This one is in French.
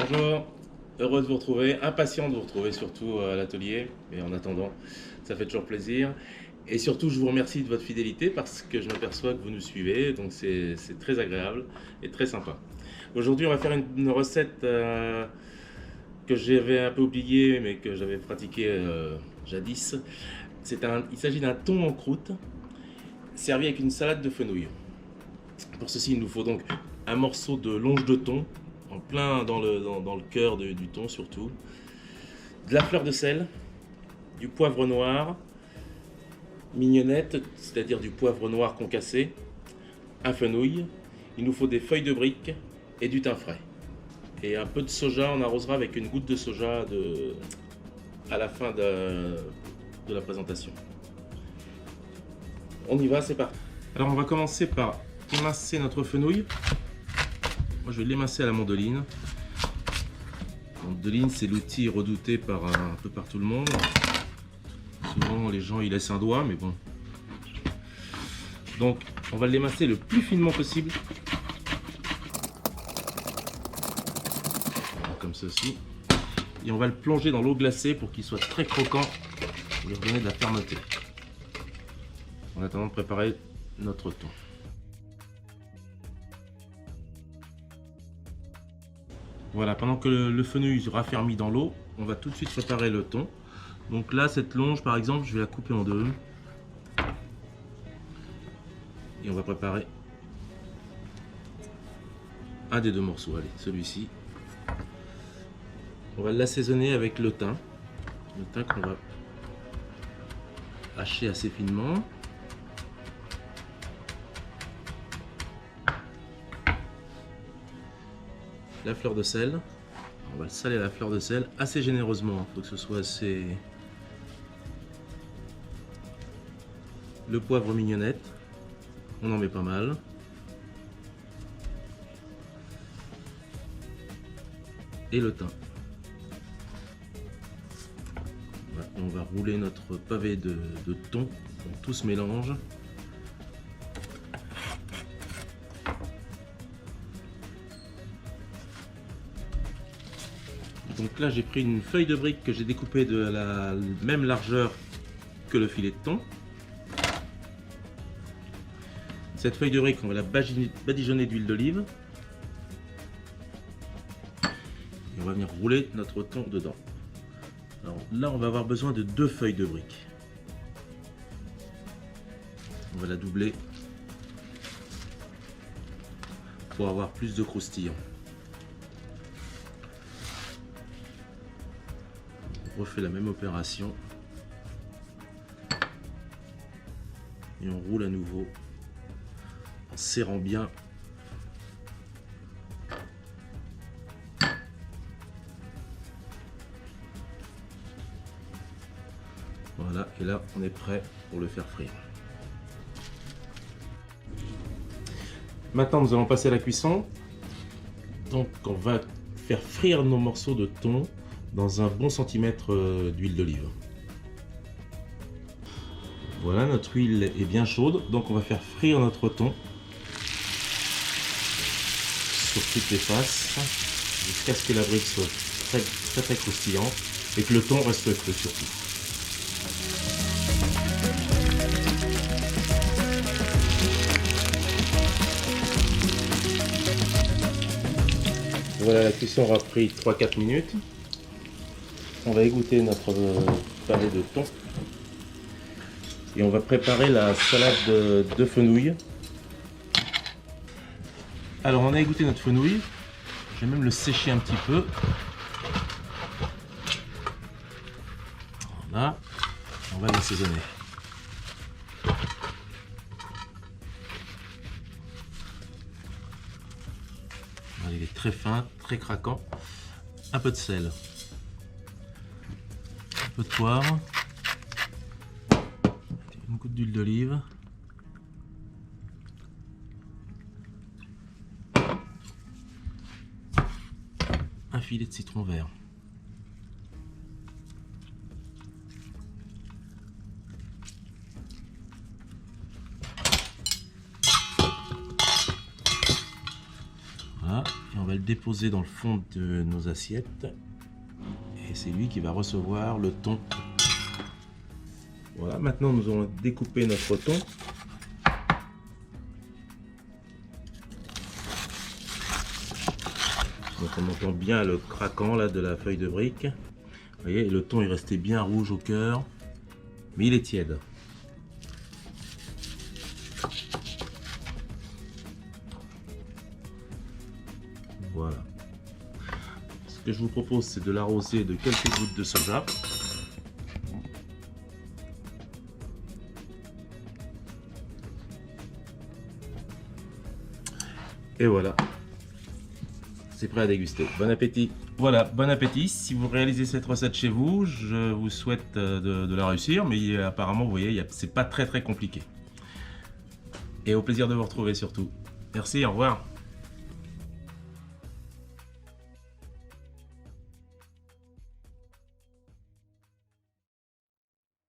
Bonjour, heureux de vous retrouver, impatient de vous retrouver surtout à l'atelier, mais en attendant, ça fait toujours plaisir. Et surtout, je vous remercie de votre fidélité parce que je m'aperçois que vous nous suivez, donc c'est très agréable et très sympa. Aujourd'hui, on va faire une recette que j'avais un peu oubliée, mais que j'avais pratiquée jadis. Il s'agit d'un thon en croûte, servi avec une salade de fenouil. Pour ceci, il nous faut donc un morceau de longe de thon, en plein dans le cœur du thon surtout, de la fleur de sel, du poivre noir, mignonnette, c'est-à-dire du poivre noir concassé, un fenouil, il nous faut des feuilles de brique et du thym frais. Et un peu de soja, on arrosera avec une goutte de soja à la fin de la présentation. On y va, c'est parti. Alors on va commencer par émincer notre fenouil. Moi je vais l'émincer à la mandoline. La mandoline, c'est l'outil redouté par un peu par tout le monde. Souvent les gens y laissent un doigt, mais bon. Donc on va l'émincer le plus finement possible. Comme ceci. Et on va le plonger dans l'eau glacée pour qu'il soit très croquant, pour lui redonner de la fermeté. En attendant de préparer notre thon. Voilà, pendant que le fenouil sera raffermi dans l'eau, on va tout de suite préparer le thon. Donc là, cette longe par exemple, je vais la couper en deux. Et on va préparer un des deux morceaux, allez, celui-ci. On va l'assaisonner avec le thym qu'on va hacher assez finement. La fleur de sel, on va le saler à la fleur de sel assez généreusement, il faut que ce soit assez. Le poivre mignonnette, on en met pas mal. Et le thym. On va rouler notre pavé de thon pour que tout se mélange. Donc là j'ai pris une feuille de brique que j'ai découpée de la même largeur que le filet de thon. Cette feuille de brique, on va la badigeonner d'huile d'olive. Et on va venir rouler notre thon dedans. Alors là on va avoir besoin de 2 feuilles de brique. On va la doubler pour avoir plus de croustillant. On refait la même opération et on roule à nouveau en serrant bien. Voilà, et là on est prêt pour le faire frire. Maintenant nous allons passer à la cuisson. Donc on va faire frire nos morceaux de thon dans un bon centimètre d'huile d'olive. Voilà, notre huile est bien chaude, donc on va faire frire notre thon sur toutes les faces jusqu'à ce que la brique soit très croustillante et que le thon reste cru surtout. Voilà, la cuisson aura pris 3-4 minutes. On va égoutter notre pavé de thon et on va préparer la salade de fenouil. Alors on a égoutté notre fenouil, je vais même le sécher un petit peu. Voilà, on va l'assaisonner. Il est très fin, très craquant. Un peu de sel, un peu de poivre, une goutte d'huile d'olive, un filet de citron vert. Voilà, et on va le déposer dans le fond de nos assiettes. Et c'est lui qui va recevoir le thon. Voilà, maintenant nous allons découper notre thon. Donc on entend bien le craquant là de la feuille de brique. Vous voyez, le thon est resté bien rouge au cœur, mais il est tiède. Voilà. Ce que je vous propose, c'est de l'arroser de quelques gouttes de soja. Et voilà. C'est prêt à déguster. Bon appétit. Voilà, bon appétit. Si vous réalisez cette recette chez vous, je vous souhaite de la réussir, mais apparemment, vous voyez, c'est pas très compliqué. Et au plaisir de vous retrouver surtout. Merci, au revoir.